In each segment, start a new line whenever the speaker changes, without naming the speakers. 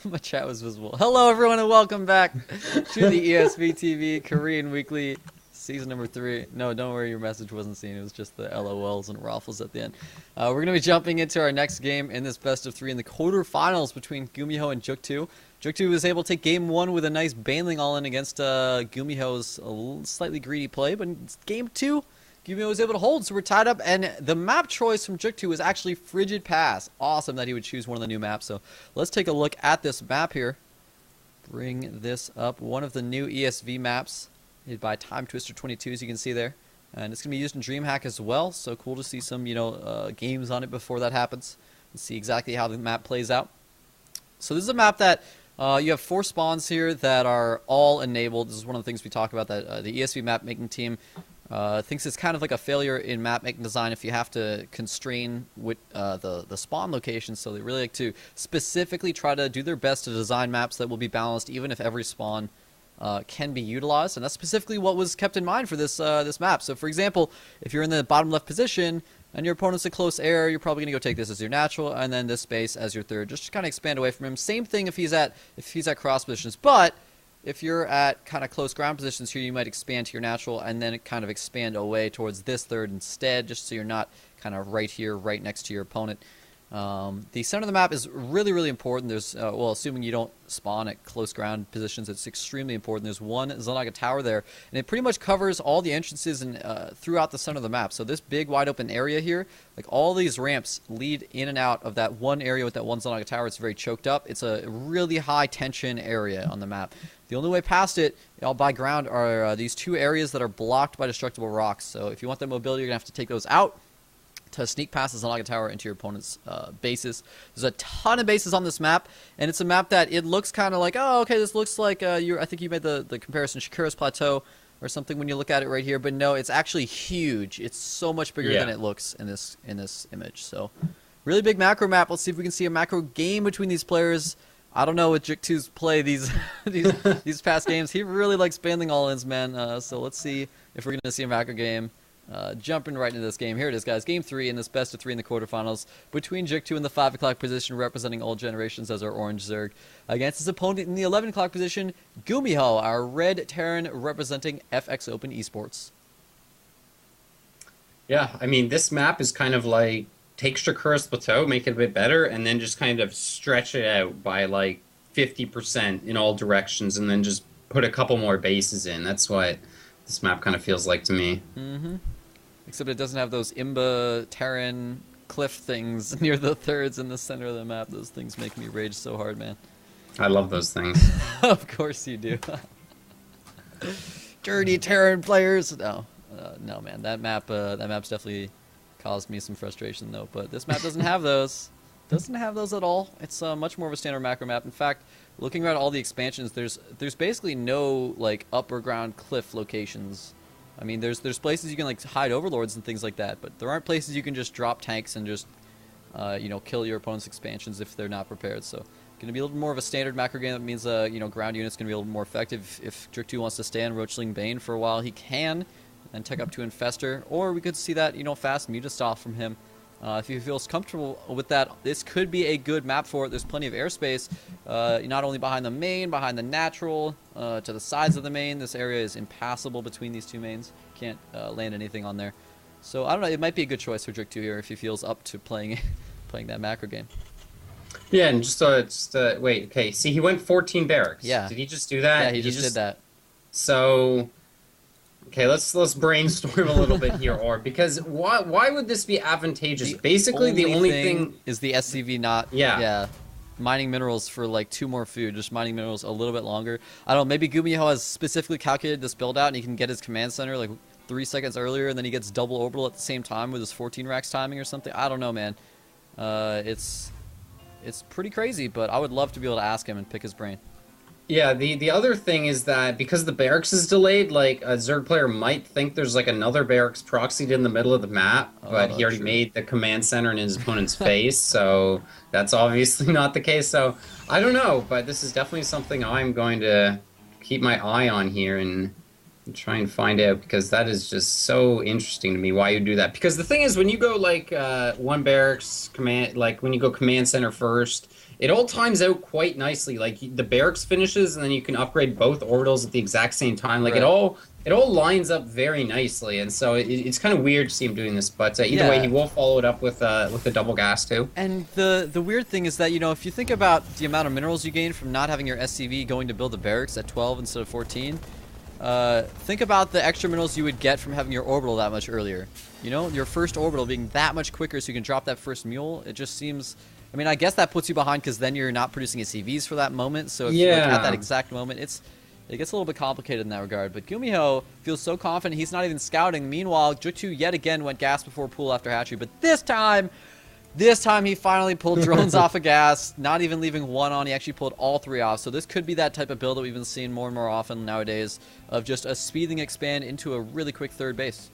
My chat was visible. Hello, everyone, and welcome back to the ESV TV Korean Weekly, season number 3. No, don't worry, your message wasn't seen. It was just the LOLs and raffles at the end. We're going to be jumping into our next game in this best of 3 in the quarterfinals between Gumiho and oGsJookTo. oGsJookTo was able to take game 1 with a nice Baneling all-in against Gumiho's slightly greedy play, but in game 2, Gumiho was able to hold, so we're tied up, and the map choice from oGsJookTo was actually Frigid Pass. Awesome that he would choose one of the new maps, so let's take a look at this map here. Bring this up. One of the new ESV maps made by Time Twister 22, as you can see there. And it's going to be used in DreamHack as well, so cool to see some, games on it before that happens and see exactly how the map plays out. So this is a map that you have 4 spawns here that are all enabled. This is one of the things we talk about, that the ESV map making team thinks it's kind of like a failure in map making design if you have to constrain with the spawn location. So they really like to specifically try to do their best to design maps that will be balanced even if every spawn can be utilized, and that's specifically what was kept in mind for this this map. So for example, if you're in the bottom left position and your opponent's a close air, you're probably going to go take this as your natural and then this space as your third, just to kind of expand away from him. Same thing if he's at cross positions, but if you're at kind of close ground positions here, you might expand to your natural and then kind of expand away towards this third instead, just so you're not kind of right here, right next to your opponent. The center of the map is really, really important. There's, well, assuming you don't spawn at close ground positions, it's extremely important. There's one Zanaga tower there, and it pretty much covers all the entrances and throughout the center of the map. So this big, wide open area here, like all these ramps lead in and out of that one area with that one Zanaga tower. It's very choked up. It's a really high tension area on the map. The only way past it, all by ground, are these 2 areas that are blocked by destructible rocks. So if you want that mobility, you're going to have to take those out to sneak past the Zanaga tower into your opponent's bases. There's a ton of bases on this map, and it's a map that it looks kind of like, oh, okay, this looks like, I think you made the comparison Shakura's Plateau or something when you look at it right here, but no, it's actually huge. It's so much bigger than it looks in this image. So really big macro map. Let's see if we can see a macro game between these players. I don't know with oGsJookTo's play these these past games. He really likes banding all-ins, man. So let's see if we're going to see a macro game. Jumping right into this game. Here it is, guys. Game 3 in this best of 3 in the quarterfinals between oGsJookTo in the 5 o'clock position, representing old generations as our orange Zerg, against his opponent in the 11 o'clock position, Gumiho, our red Terran, representing FX Open Esports.
Yeah, I mean, this map is kind of like take Shakura's Plateau, make it a bit better, and then just kind of stretch it out by like 50% in all directions, and then just put a couple more bases in. That's what this map kind of feels like to me.
Mm-hmm. Except it doesn't have those Imba Terran cliff things near the thirds in the center of the map. Those things make me rage so hard, man.
I love those things.
Of course you do. Dirty Terran players. No, no, man. That map's definitely caused me some frustration, though. But this map doesn't have those. Doesn't have those at all. It's much more of a standard macro map. In fact, looking at all the expansions, there's basically no like upper ground cliff locations. I mean, there's places you can like hide overlords and things like that, but there aren't places you can just drop tanks and just kill your opponent's expansions if they're not prepared. So going to be a little more of a standard macro game. That means ground units going to be a little more effective. If oGsJookTo wants to stay on Roachling Bane for a while, he can, and tech up to Infestor, or we could see that fast Mutastyle from him. If he feels comfortable with that, this could be a good map for it. There's plenty of airspace, not only behind the main, behind the natural, to the sides of the main. This area is impassable between these 2 mains. Can't land anything on there. So I don't know. It might be a good choice for oGsJookTo here if he feels up to playing that macro game.
Yeah, and just wait. Okay, see, he went 14 barracks.
Yeah.
Did he just do that?
Yeah, he just did that.
So. Okay, let's brainstorm a little bit here, because why would this be advantageous? Basically, the only thing
is the SCV not mining minerals for like 2 more food, just mining minerals a little bit longer. I don't know, maybe Gumiho has specifically calculated this build out and he can get his command center like 3 seconds earlier, and then he gets double orbital at the same time with his 14 racks timing or something. I don't know, man. It's pretty crazy, but I would love to be able to ask him and pick his brain.
Yeah, the other thing is that because the barracks is delayed, like a Zerg player might think there's like another barracks proxied in the middle of the map, but he already made the command center in his opponent's face, so that's obviously not the case. So I don't know, but this is definitely something I'm going to keep my eye on here and try and find out, because that is just so interesting to me why you do that. Because the thing is, when you go like one barracks command, like when you go command center first, it all times out quite nicely. Like the barracks finishes, and then you can upgrade both orbitals at the exact same time. Like it all lines up very nicely, and so it's kind of weird to see him doing this. But either way, he will follow it up with the double gas too.
And the weird thing is that, you know, if you think about the amount of minerals you gain from not having your SCV going to build the barracks at 12 instead of 14, think about the extra minerals you would get from having your orbital that much earlier. You know, your first orbital being that much quicker so you can drop that first mule. It just seems... I mean, I guess that puts you behind because then you're not producing SCVs for that moment. So if you're like, at that exact moment, it gets a little bit complicated in that regard. But Gumiho feels so confident he's not even scouting. Meanwhile, oGsJookTo yet again went gas before pool after hatchery. But this time he finally pulled drones off of gas, not even leaving one on. He actually pulled all three off. So this could be that type of build that we've been seeing more and more often nowadays, of just a speeding expand into a really quick third base.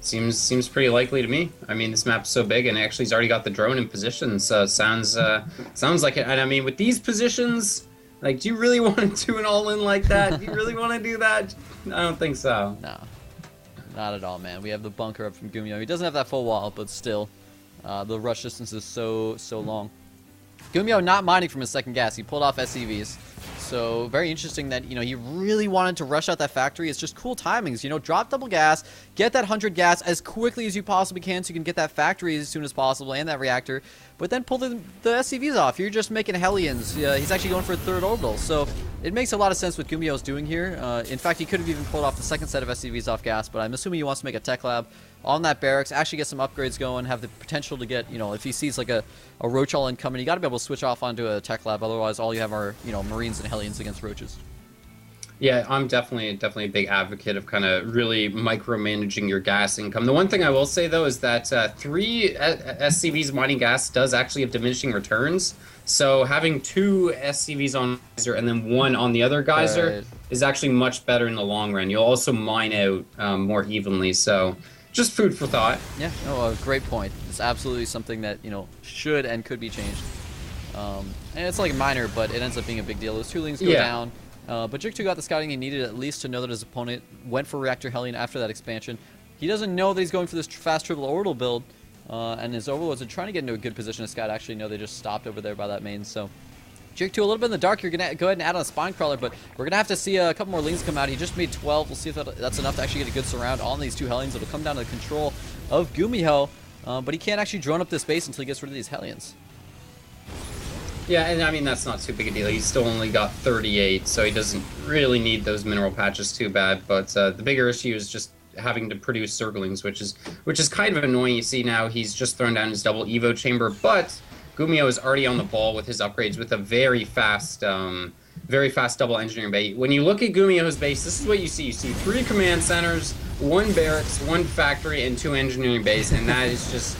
Seems pretty likely to me. I mean, this map's so big, and actually he's already got the drone in position, so sounds like it. And I mean, with these positions, like, do you really want to do an all-in like that? Do you really want to do that? I don't think so.
No, not at all, man. We have the bunker up from Gumiho. He doesn't have that full wall, but still, the rush distance is so long. Gumiho not mining from his second gas. He pulled off SCVs. So very interesting that, you know, he really wanted to rush out that factory. It's just cool timings, you know, drop double gas, get that 100 gas as quickly as you possibly can so you can get that factory as soon as possible and that reactor, but then pull the SCVs off. You're just making Hellions. He's actually going for a third orbital, so it makes a lot of sense what Gumiho's doing here. In fact, he could have even pulled off the second set of SCVs off gas, but I'm assuming he wants to make a tech lab on that barracks, actually get some upgrades going, have the potential to get, you know, if he sees like a roach all incoming, you got to be able to switch off onto a tech lab. Otherwise, all you have are, you know, Marines and Hellions against roaches.
Yeah, I'm definitely a big advocate of kind of really micromanaging your gas income. The one thing I will say, though, is that 3 SCVs mining gas does actually have diminishing returns. So having 2 SCVs on geyser and then 1 on the other geyser is actually much better in the long run. You'll also mine out more evenly. So just food for thought.
Yeah, no, a great point. It's absolutely something that, you know, should and could be changed. And it's like minor, but it ends up being a big deal. Those 2 lings go down. But oGsJookTo got the scouting he needed at least to know that his opponent went for Reactor Hellion after that expansion. He doesn't know that he's going for this fast triple orbital build, and his overlords are trying to get into a good position to scout. Actually, no, they just stopped over there by that main. So oGsJookTo a little bit in the dark. You're going to go ahead and add on a Spine Crawler, but we're going to have to see a couple more lings come out. He just made 12. We'll see if that's enough to actually get a good surround on these 2 Hellions. It'll come down to the control of Gumiho, but he can't actually drone up this base until he gets rid of these Hellions.
Yeah, and I mean, that's not too big a deal. He's still only got 38, so he doesn't really need those mineral patches too bad. But the bigger issue is just having to produce Zerglings, which is kind of annoying. You see now he's just thrown down his double Evo chamber, but Gumiho is already on the ball with his upgrades with a very fast double engineering bay. When you look at Gumiho's base, this is what you see. You see 3 command centers, 1 barracks, 1 factory, and 2 engineering bays, and that is just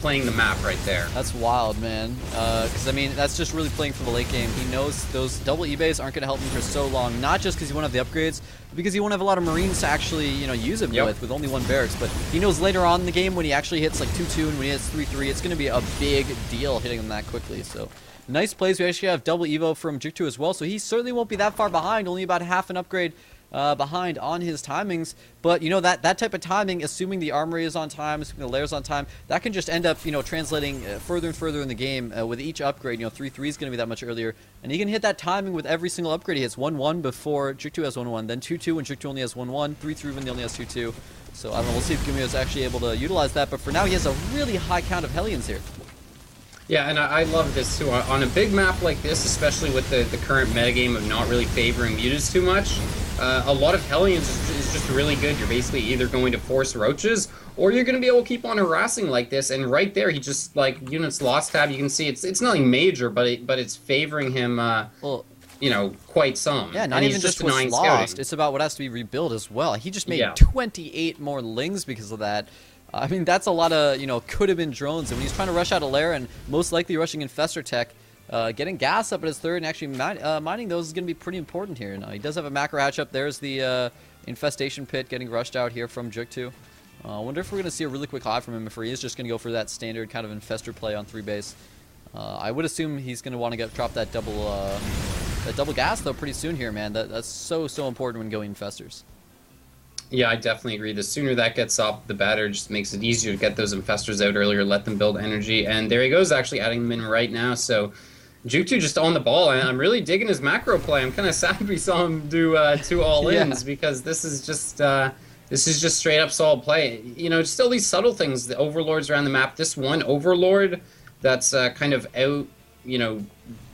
playing the map right there.
That's wild, man. Because, I mean, that's just really playing for the late game. He knows those double E-bays aren't going to help him for so long, not just because he won't have the upgrades, but because he won't have a lot of Marines to actually, you know, use him with only 1 barracks. But he knows later on in the game when he actually hits like 2-2 and when he hits 3-3, it's going to be a big deal hitting him that quickly. So, nice plays. We actually have double Evo from oGsJookTo as well, so he certainly won't be that far behind, only about half an upgrade behind on his timings. But you know, that type of timing, assuming the armory is on time, assuming the layer's on time, that can just end up, you know, translating further and further in the game. With each upgrade, you know, 3-3 is going to be that much earlier, and he can hit that timing with every single upgrade. He hits 1-1 before oGsJookTo has 1-1, then 2-2 when oGsJookTo only has 1-1, 3-3 when he only has 2-2. So I don't know, we'll see if Gumiho is actually able to utilize that, but for now he has a really high count of Hellions here.
Yeah, and I love this too. On a big map like this, especially with the current metagame of not really favoring mutas too much, a lot of Hellions is just really good. You're basically either going to force roaches, or you're going to be able to keep on harassing like this. And right there, he just, like, units lost tab, you can see it's nothing major, but it's favoring him, you know, quite some.
Yeah, not even just what's lost. Scouting. It's about what has to be rebuilt as well. He just made 28 more lings because of that. I mean, that's a lot of, you know, could have been drones. And when he's trying to rush out a lair and most likely rushing Infestor Tech, getting gas up at his third and actually mining those is going to be pretty important here. Now, he does have a macro hatch up. There's the Infestation Pit getting rushed out here from oGsJookTo. I wonder if we're going to see a really quick hive from him, if he is just going to go for that standard kind of Infestor play on 3 base. I would assume he's going to want to drop that double gas, though, pretty soon here, man. That's so important when going Infestors.
Yeah, I definitely agree. The sooner that gets up, the better. Just makes it easier to get those infestors out earlier, let them build energy. And there he goes, actually adding them in right now. So Juke2 just on the ball, and I'm really digging his macro play. I'm kind of sad we saw him do 2 all-ins because this is just straight up solid play. You know, still these subtle things, the overlords around the map. This one overlord that's kind of out, you know,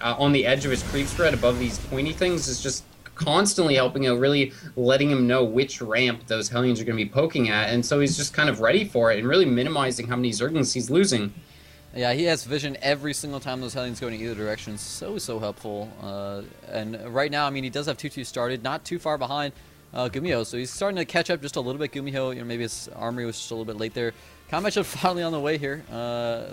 on the edge of his creep spread above these pointy things is just constantly helping out, really letting him know which ramp those Hellions are going to be poking at, and so he's just kind of ready for it and really minimizing how many Zerglings he's losing.
Yeah, he has vision every single time those Hellions go in either direction. So helpful. And right now, I mean, he does have 2-2 started, not too far behind Gumiho, so he's starting to catch up just a little bit. Gumiho, you know, maybe his armory was just a little bit late there. Combat should finally on the way here,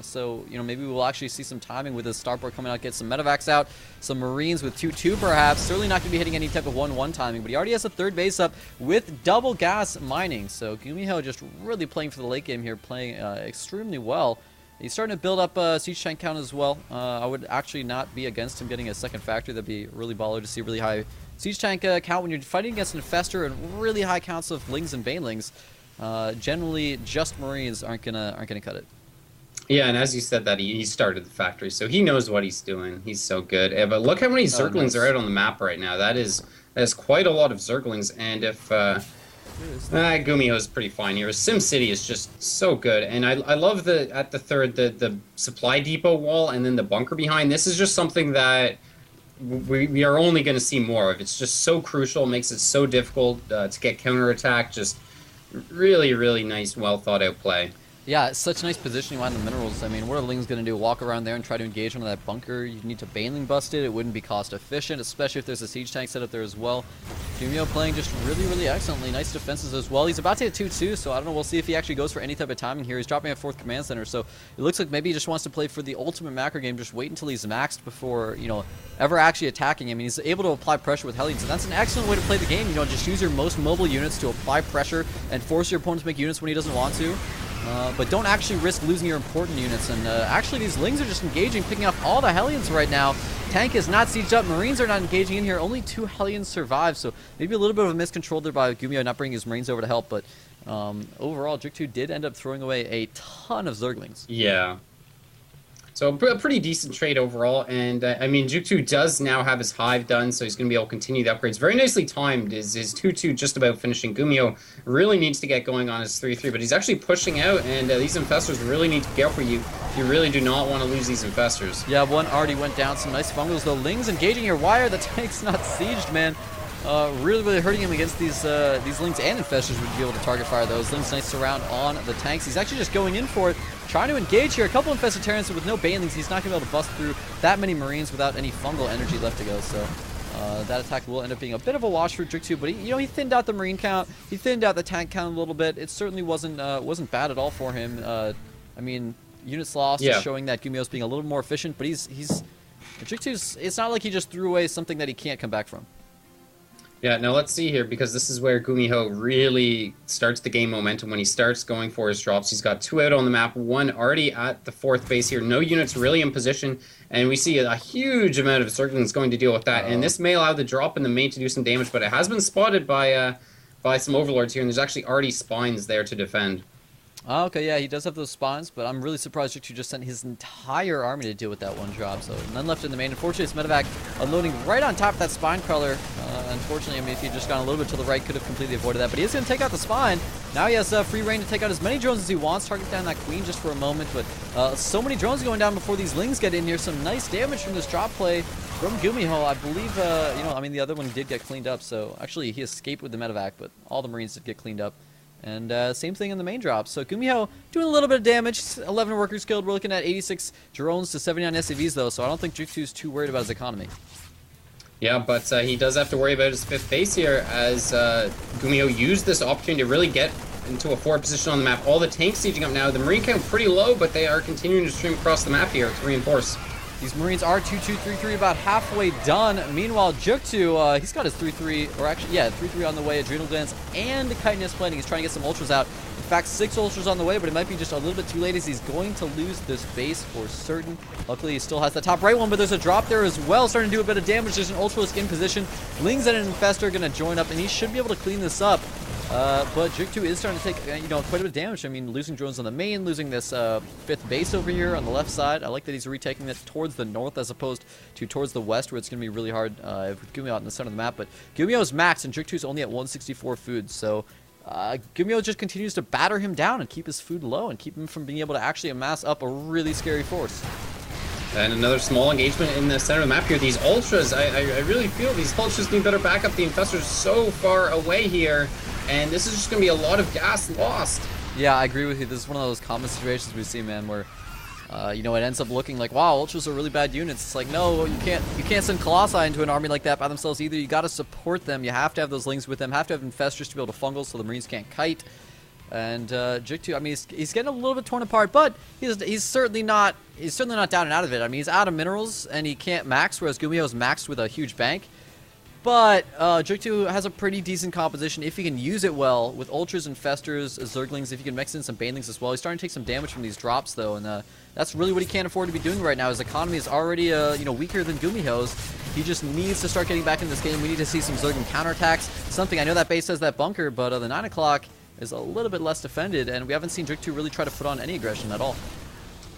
so you know, maybe we'll actually see some timing with his starport coming out, get some medevacs out, some Marines with 2-2 perhaps. Certainly not going to be hitting any type of 1-1 timing, but he already has a third base up with double gas mining. So Gumiho just really playing for the late game here, playing extremely well. He's starting to build up siege tank count as well. I would actually not be against him getting a second factory. That'd be really baller to see really high siege tank count when you're fighting against an infestor and really high counts of lings and banelings. Generally, just Marines aren't gonna cut it.
Yeah, and as you said that, he started the factory, so he knows what he's doing. He's so good. But look how many Zerglings are out on the map right now. That is quite a lot of Zerglings, and if Gumiho is pretty fine here. SimCity is just so good, and I love at the third the supply depot wall and then the bunker behind. This is just something that we are only going to see more of. It's just so crucial, makes it so difficult to get counterattack. Just really, really nice, well thought out play.
Yeah, it's such nice positioning behind the minerals. I mean, what are Ling's going to do? Walk around there and try to engage into that bunker? You need to Baneling bust it. It wouldn't be cost efficient, especially if there's a siege tank set up there as well. Gumiho playing just really, really excellently. Nice defenses as well. He's about to hit 2-2, so I don't know. We'll see if he actually goes for any type of timing here. He's dropping a 4th command center, so it looks like maybe he just wants to play for the ultimate macro game. Just wait until he's maxed before, you know, ever actually attacking him. And he's able to apply pressure with Hellions, and that's an excellent way to play the game. You know, just use your most mobile units to apply pressure and force your opponent to make units when he doesn't want to. But don't actually risk losing your important units. And actually, these Lings are just engaging, picking off all the Hellions right now. Tank is not sieged up. Marines are not engaging in here. Only 2 Hellions survive. So maybe a little bit of a miscontrol there by Gumiho not bringing his Marines over to help. But overall, Jook2 did end up throwing away a ton of Zerglings.
Yeah. So a pretty decent trade overall, and I mean, Jook2 does now have his hive done, so he's going to be able to continue the upgrades. Very nicely timed is his 2-2 just about finishing. Gumiho really needs to get going on his 3-3, but he's actually pushing out, and these infestors really need to get for you. You really do not want to lose these infestors.
Yeah, one already went down. Some nice fungals, though. Lings engaging your wire. The tank's not sieged, man. Really, really hurting him against these Lings and infestors would be able to target fire those. Lings nice surround on the tanks. He's actually just going in for it, trying to engage here. A couple infested Terrans with no banelings. He's not going to be able to bust through that many Marines without any fungal energy left to go. So that attack will end up being a bit of a wash for Jook2, but he thinned out the Marine count. He thinned out the tank count a little bit. It certainly wasn't bad at all for him. I mean, units lost, showing that Gumiho's being a little more efficient, but Jook2's. It's not like he just threw away something that he can't come back from.
Yeah, now let's see here, because this is where Gumiho really starts the game momentum when he starts going for his drops. He's got 2 out on the map, 1 already at the 4th base here. No units really in position, and we see a huge amount of Zerglings going to deal with that. And this may allow the drop in the main to do some damage, but it has been spotted by some overlords here, and there's actually already spines there to defend.
Okay, yeah, he does have those spawns, but I'm really surprised Jook2 just sent his entire army to deal with that one drop, so none left in the main. Unfortunately, it's medevac unloading right on top of that spine crawler. Unfortunately, I mean, if he had just gone a little bit to the right, could have completely avoided that, but he is going to take out the spine. Now he has free reign to take out as many drones as he wants, target down that queen just for a moment, but so many drones going down before these Lings get in here. Some nice damage from this drop play from Gumiho. I believe, I mean, the other one did get cleaned up, so actually he escaped with the medevac, but all the Marines did get cleaned up. And same thing in the main drop. So Gumiho doing a little bit of damage. 11 workers killed. We're looking at 86 drones to 79 SCVs, though, so I don't think Jook2 is too worried about his economy. Yeah,
but he does have to worry about his 5th base here, as Gumiho used this opportunity to really get into a forward position on the map. All the tanks sieging up now. The Marine count pretty low, but they are continuing to stream across the map here to reinforce.
These Marines are 2-2-3-3, about halfway done. Meanwhile, Jook2, he's got his 3-3, or actually, yeah, 3-3 on the way. Adrenal glands and chitinous planning. He's trying to get some ultras out. In fact, 6 ultras on the way, but it might be just a little bit too late as he's going to lose this base for certain. Luckily, he still has the top right one, but there's a drop there as well, starting to do a bit of damage. There's an ultralisk in position. Lings and an infestor are going to join up, and he should be able to clean this up. But JookTo is starting to take, quite a bit of damage. I mean, losing drones on the main, losing this 5th base over here on the left side. I like that he's retaking it towards the north as opposed to towards the west, where it's going to be really hard with Gumiho out in the center of the map. But Gumiho's maxed, and JookTo's only at 164 food, so Gumiho just continues to batter him down and keep his food low and keep him from being able to actually amass up a really scary force.
And another small engagement in the center of the map here. These Ultras, I really feel these Ultras need better backup. The Infestor's so far away here, and this is just going to be a lot of gas lost.
Yeah, I agree with you. This is one of those common situations we see, man, where it ends up looking like, wow, Ultras are really bad units. It's like, no, you can't send Colossi into an army like that by themselves either. You got to support them. You have to have those links with them. Have to have Infestors to be able to fungal so the Marines can't kite. And JookTo, I mean, he's getting a little bit torn apart, but he's certainly not down and out of it. I mean, he's out of minerals and he can't max, whereas Gumiho's maxed with a huge bank. But JookTo has a pretty decent composition if he can use it well with Ultras, Infestors, Zerglings. If he can mix in some Banelings as well, he's starting to take some damage from these drops though, and that's really what he can't afford to be doing right now. His economy is already weaker than Gumiho's. He just needs to start getting back in this game. We need to see some Zergling counterattacks. Something I know that base has that bunker, but the 9 o'clock is a little bit less defended, and we haven't seen JookTo really try to put on any aggression at all.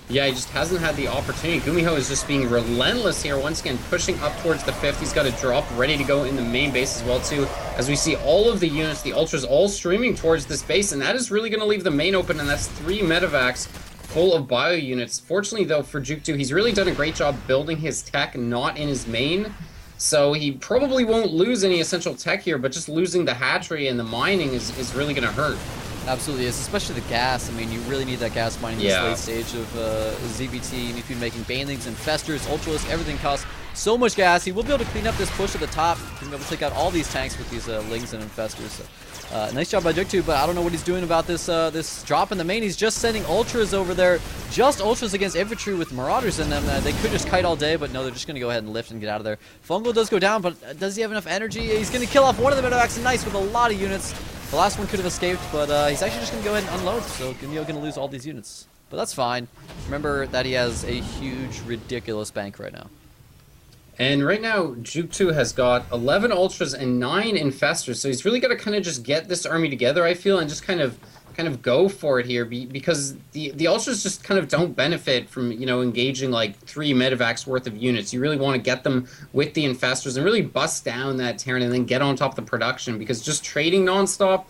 Yeah, he just hasn't had the opportunity. Gumiho is just being relentless here, once again pushing up towards the 5th. He's got a drop ready to go in the main base as well too, as we see all of the units, the Ultras, all streaming towards this base, and that is really going to leave the main open, and that's 3 medevacs full of bio units. Fortunately though for JookTo, he's really done a great job building his tech not in his main, so he probably won't lose any essential tech here, but just losing the hatchery and the mining is really going to hurt.
Absolutely is, especially the gas. I mean, you really need that gas mining in this late stage of ZBT. You need to be making Banelings, Infestors, Ultras, everything costs so much gas. He will be able to clean up this push at the top. He's going to be able to take out all these tanks with these Lings and Infestors. So, nice job by JookTo, but I don't know what he's doing about this this drop in the main. He's just sending Ultras over there. Just Ultras against infantry with Marauders in them. They could just kite all day, but no, they're just going to go ahead and lift and get out of there. Fungal does go down, but does he have enough energy? He's going to kill off one of the medevacs. Nice with a lot of units. The last one could have escaped, but he's actually just going to go ahead and unload, so Gumiho going to lose all these units. But that's fine. Remember that he has a huge, ridiculous bank right now.
And right now, JookTo has got 11 Ultras and 9 Infestors, so he's really got to kind of just get this army together, I feel, and just kind of go for it here, because the Ultras just kind of don't benefit from, engaging like 3 medevacs worth of units. You really want to get them with the Infestors and really bust down that Terran and then get on top of the production, because just trading nonstop,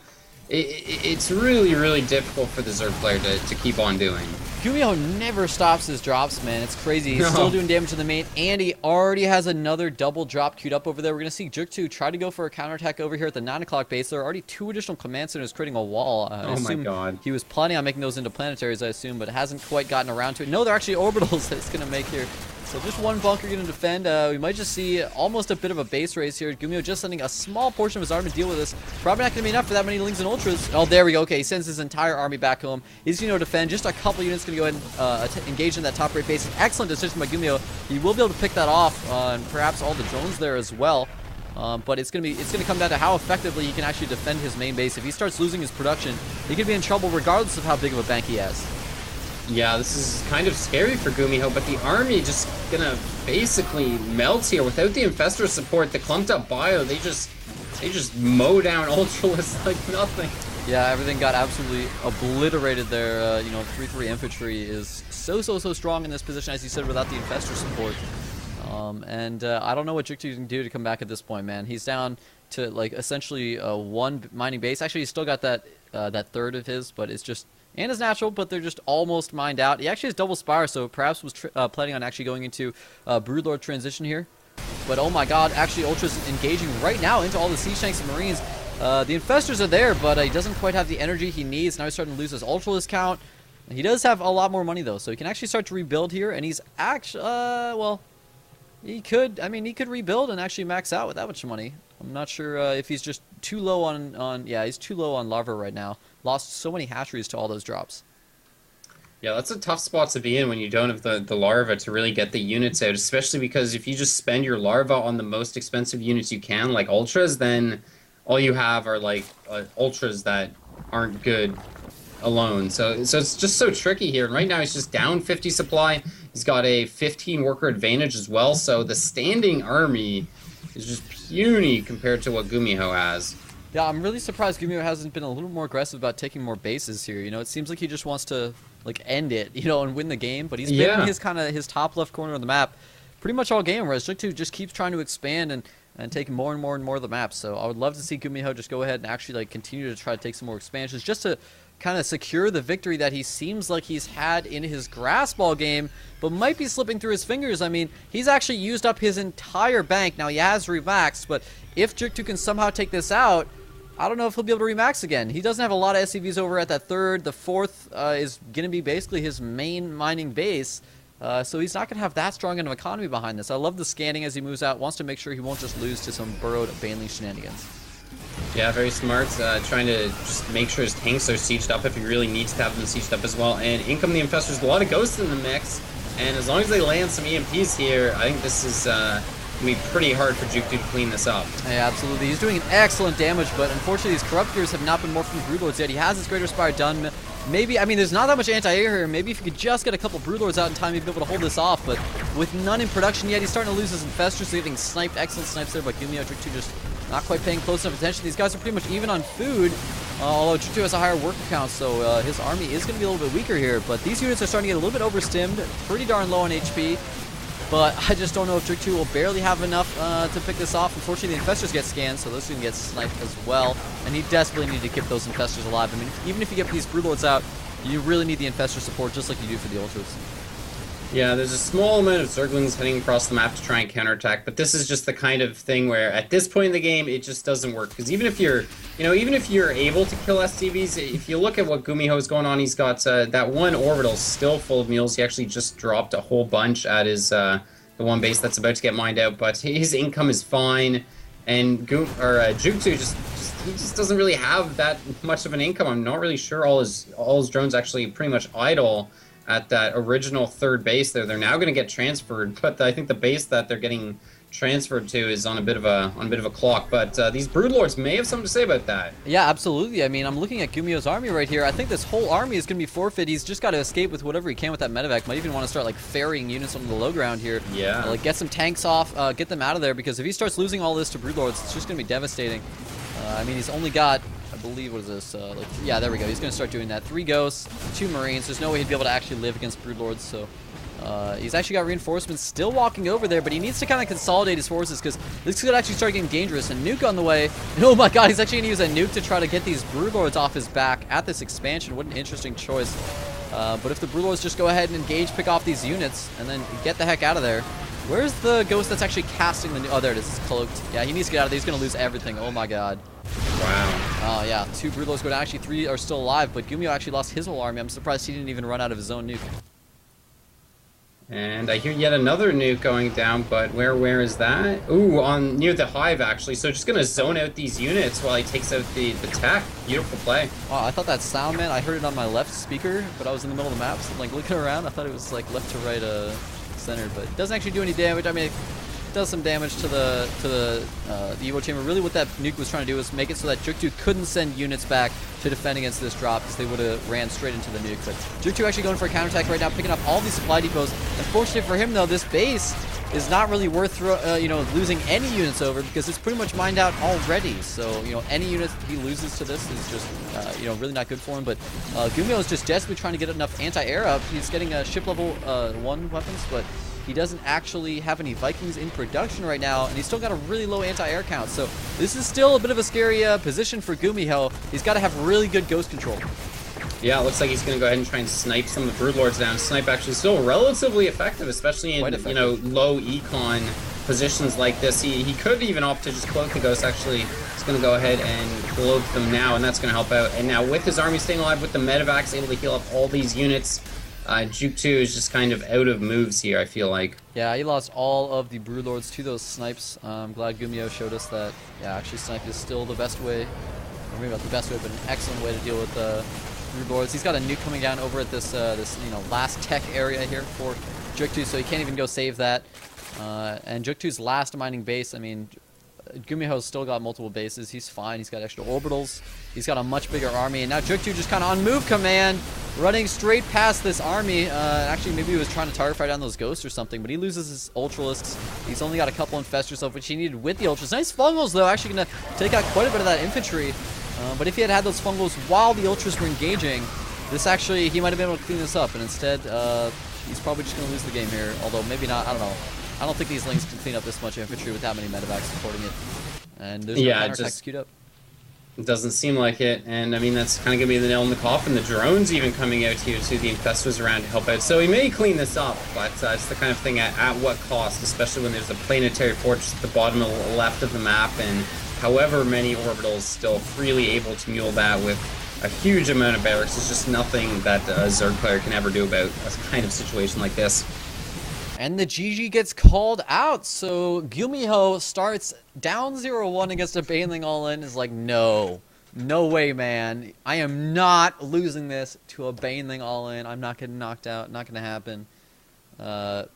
it's really, really difficult for the Zerg player to keep on doing.
Gumiho never stops his drops, man. It's crazy. He's still doing damage to the main, and he already has another double drop queued up over there. We're going to see JookTo try to go for a counterattack over here at the 9 o'clock base. There are already 2 additional command centers creating a wall.
Oh my god.
He was planning on making those into planetaries, I assume, but hasn't quite gotten around to it. No, they're actually orbitals that it's going to make here. So just one bunker going to defend. We might just see almost a bit of a base race here. Gumiho just sending a small portion of his army to deal with this. Probably not going to be enough for that many Lings and Ultras. Oh, there we go. Okay, he sends his entire army back home. He's going to defend. Just a couple units going to go ahead and engage in that top right base. An excellent decision by Gumiho. He will be able to pick that off, and perhaps all the drones there as well. But it's going to come down to how effectively he can actually defend his main base. If he starts losing his production, he could be in trouble regardless of how big of a bank he has.
Yeah, this is kind of scary for Gumiho, but the army just gonna basically melt here without the Infestor support. The clumped up bio, they just mow down Ultralists like nothing.
Yeah, everything got absolutely obliterated there. 3-3 infantry is so strong in this position, as you said, without the Infestor support. I don't know what JookTo can do to come back at this point, man. He's down to like essentially 1 mining base. Actually, he's still got that third of his, but it's just. And is natural, but they're just almost mined out. He actually has double spire, so perhaps was planning on actually going into Broodlord transition here. But oh my god, actually Ultra's engaging right now into all the siege tanks and marines. The Infestors are there, but he doesn't quite have the energy he needs. Now he's starting to lose his Ultralist count. He does have a lot more money though, so he can actually start to rebuild here. And he's actually, he could rebuild and actually max out with that much money. I'm not sure if he's just too low on he's too low on larva right now. Lost so many hatcheries to all those drops.
Yeah, that's a tough spot to be in when you don't have the larva to really get the units out, especially because if you just spend your larva on the most expensive units you can, like Ultras, then all you have are like Ultras that aren't good alone. So it's just so tricky here. And right now he's just down 50 supply. He's got a 15 worker advantage as well, so the standing army is just puny compared to what Gumiho has.
Yeah, I'm really surprised Gumiho hasn't been a little more aggressive about taking more bases here. You know, it seems like he just wants to like end it, you know, and win the game. But he's been in his top left corner of the map pretty much all game, whereas oGsJookTo just keeps trying to expand and take more and more and more of the map. So I would love to see Gumiho just go ahead and actually like continue to try to take some more expansions just to kind of secure the victory that he seems like he's had in his grass ball game, but might be slipping through his fingers. I mean, he's actually used up his entire bank. Now he has remaxed, but if oGsJookTo can somehow take this out, I don't know if he'll be able to remax again. He doesn't have a lot of SCVs over at that third. The fourth is going to be basically his main mining base. So he's not going to have that strong of an economy behind this. I love the scanning as he moves out. Wants to make sure he won't just lose to some burrowed Baneling shenanigans.
Yeah, very smart. Trying to just make sure his tanks are sieged up if he really needs to have them sieged up as well. And in come the Infestors, a lot of ghosts in the mix. And as long as they land some EMPs here, I think this is going to be pretty hard for oGsJookTo to clean this up.
Yeah, absolutely. He's doing an excellent damage, but unfortunately these Corruptors have not been morphed from Broodlords yet. He has his Greater Spire done. Maybe, I mean, there's not that much anti-air here. Maybe if you could just get a couple Broodlords out in time, you'd be able to hold this off. But with none in production yet, he's starting to lose his Infestors. So getting sniped, excellent snipes there, but Gumiho, oGsJookTo just not quite paying close enough attention. These guys are pretty much even on food, although oGsJookTo has a higher worker count, so his army is going to be a little bit weaker here. But these units are starting to get a little bit overstimmed, pretty darn low on HP. But I just don't know if oGsJookTo will barely have enough to pick this off. Unfortunately, the Infestors get scanned, so this one gets sniped as well. And he desperately need to keep those Infestors alive. I mean, even if you get these Broodlords out, you really need the Infestor support just like you do for the Ultras.
Yeah, there's a small amount of Zerglings heading across the map to try and counterattack, but this is just the kind of thing where at this point in the game it just doesn't work. Because even if you're, even if you're able to kill SCVs, if you look at what Gumiho is going on, he's got that one orbital still full of mules. He actually just dropped a whole bunch at his the one base that's about to get mined out, but his income is fine, and oGsJookTo just doesn't really have that much of an income. I'm not really sure all his drones actually pretty much idle at that original third base there. They're now going to get transferred, but I think the base that they're getting transferred to is on a bit of a clock. But these Broodlords may have something to say about that.
Yeah, absolutely. I mean, I'm looking at Gumiho's army right here. I think this whole army is going to be forfeit. He's just got to escape with whatever he can with that medevac. Might even want to start like ferrying units onto the low ground here.
Yeah.
Like get some tanks off, get them out of there, because if he starts losing all this to Broodlords, it's just going to be devastating. I mean, he's only got, I believe, what is this? Yeah, there we go. He's going to start doing that. 3 Ghosts, 2 Marines. There's no way he'd be able to actually live against Broodlords, so he's actually got reinforcements still walking over there, but he needs to kind of consolidate his forces because this could actually start getting dangerous. And nuke on the way. And oh my god, he's actually going to use a nuke to try to get these Broodlords off his back at this expansion. What an interesting choice. But if the Broodlords just go ahead and engage, pick off these units, and then get the heck out of there. Where's the Ghost that's actually casting the nuke? Oh, there it is. It's cloaked. Yeah, he needs to get out of there. He's going to lose everything. Oh my god.
Wow.
Oh yeah, 2 Broodlords go down. Actually, 3 are still alive, but Gumiho actually lost his whole army. I'm surprised he didn't even run out of his own nuke.
And I hear yet another nuke going down, but where is that? Ooh, near the hive actually. So just gonna zone out these units while he takes out the tech. Beautiful play.
Wow, I thought that sound, man. I heard it on my left speaker, but I was in the middle of the map, so like looking around, I thought it was like left to right centered, but it doesn't actually do any damage. I mean, it does some damage to the Evo chamber. Really what that nuke was trying to do was make it so that oGsJookTo couldn't send units back to defend against this drop, because they would have ran straight into the nuke. But oGsJookTo actually going for a counterattack right now, picking up all these supply depots. Unfortunately for him though, this base is not really worth losing any units over, because it's pretty much mined out already. So any unit he loses to this is just really not good for him. But Gumiho is just desperately trying to get enough anti-air up. He's getting ship level 1 weapons, but he doesn't actually have any Vikings in production right now, and he's still got a really low anti-air count. So this is still a bit of a scary position for Gumiho. He's got to have really good ghost control.
Yeah, it looks like he's going to go ahead and try and snipe some of the Broodlords down. Snipe actually still relatively effective, especially in low econ positions like this. He could even opt to just cloak the Ghost. Actually, he's going to go ahead and cloak them now, and that's going to help out. And now with his army staying alive, with the medevacs able to heal up all these units, oGsJookTo is just kind of out of moves here, I feel like.
Yeah, he lost all of the Broodlords to those snipes. I'm glad Gumiho showed us that, yeah, actually snipe is still the best way, or maybe not the best way, but an excellent way to deal with Broodlords. He's got a nuke coming down over at this last tech area here for oGsJookTo, so he can't even go save that. And oGsJookTo's last mining base, I mean, Gumiho's still got multiple bases. He's fine. He's got extra orbitals. He's got a much bigger army. And now oGsJookTo just kind of on move command, running straight past this army. Actually, maybe he was trying to target fire down those ghosts or something, but he loses his Ultralisks. He's only got a couple Infestors, of which he needed with the Ultras. Nice Fungals, though, actually going to take out quite a bit of that infantry. But if he had those Fungals while the Ultras were engaging, this actually, he might have been able to clean this up. And instead, he's probably just going to lose the game here. Although maybe not, I don't know. I don't think these Lings can clean up this much infantry with that many medevacs supporting it. And there's no counterattacks queued up.
It doesn't seem like it, and I mean that's kind of gonna be the nail in the coffin. The drones even coming out here too, the Infestors around to help out. So he may clean this up, but it's the kind of thing at what cost, especially when there's a planetary fortress at the bottom left of the map, and however many orbitals still freely able to mule that with a huge amount of barracks. It's just nothing that a Zerg player can ever do about a kind of situation like this.
And the GG gets called out, so Gumiho starts down 0-1 against a Baneling all-in. Is like, no way, man. I am not losing this to a Baneling all-in. I'm not getting knocked out, not going to happen.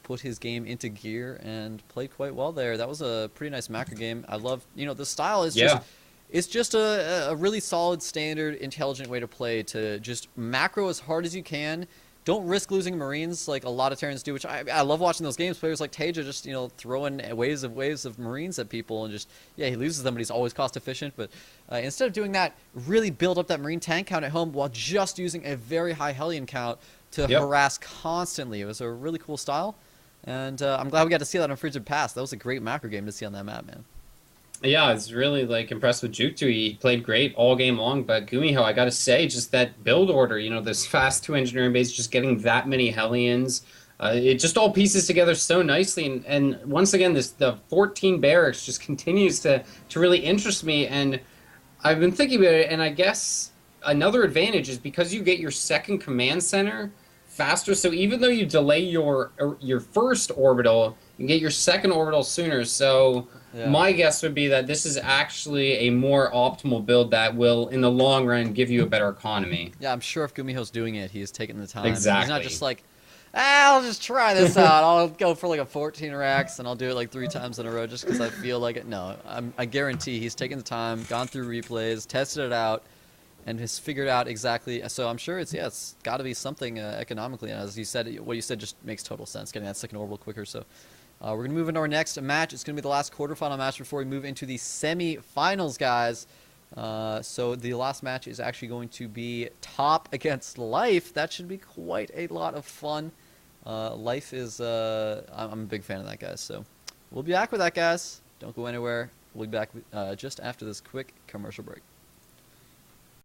Put his game into gear and played quite well there. That was a pretty nice macro game. I love, the style is just... It's just a really solid, standard, intelligent way to play, to just macro as hard as you can. Don't risk losing Marines like a lot of Terrans do, which I love watching those games. Players like Taja just, throwing waves of Marines at people and just, yeah, he loses them, but he's always cost efficient. But instead of doing that, really build up that Marine tank count at home while just using a very high Hellion count to harass constantly. It was a really cool style, and I'm glad we got to see that on Frigid Pass. That was a great macro game to see on that map, man.
Yeah, I was really impressed with oGsJookTo. He played great all game long, but Gumiho, I gotta say, just that build order, this fast 2 engineering base, just getting that many Hellions, it just all pieces together so nicely. And once again, the 14 barracks just continues to really interest me. And I've been thinking about it, and I guess another advantage is because you get your second command center faster. So even though you delay your first orbital, you can get your second orbital sooner. So my guess would be that this is actually a more optimal build that will, in the long run, give you a better economy.
Yeah, I'm sure if Gumiho's doing it, he's taking the time.
Exactly.
He's not just like, I'll just try this out. I'll go for like a 14 racks and I'll do it like 3 times in a row just because I feel like it. No, I guarantee he's taken the time, gone through replays, tested it out, and has figured out exactly. So I'm sure it's got to be something economically. And as you said, what you said just makes total sense, getting that second orbital quicker. So we're going to move into our next match. It's going to be the last quarterfinal match before we move into the semi-finals, guys. So the last match is actually going to be Top against Life. That should be quite a lot of fun. Life is, I'm a big fan of that, guys. So we'll be back with that, guys. Don't go anywhere. We'll be back just after this quick commercial break.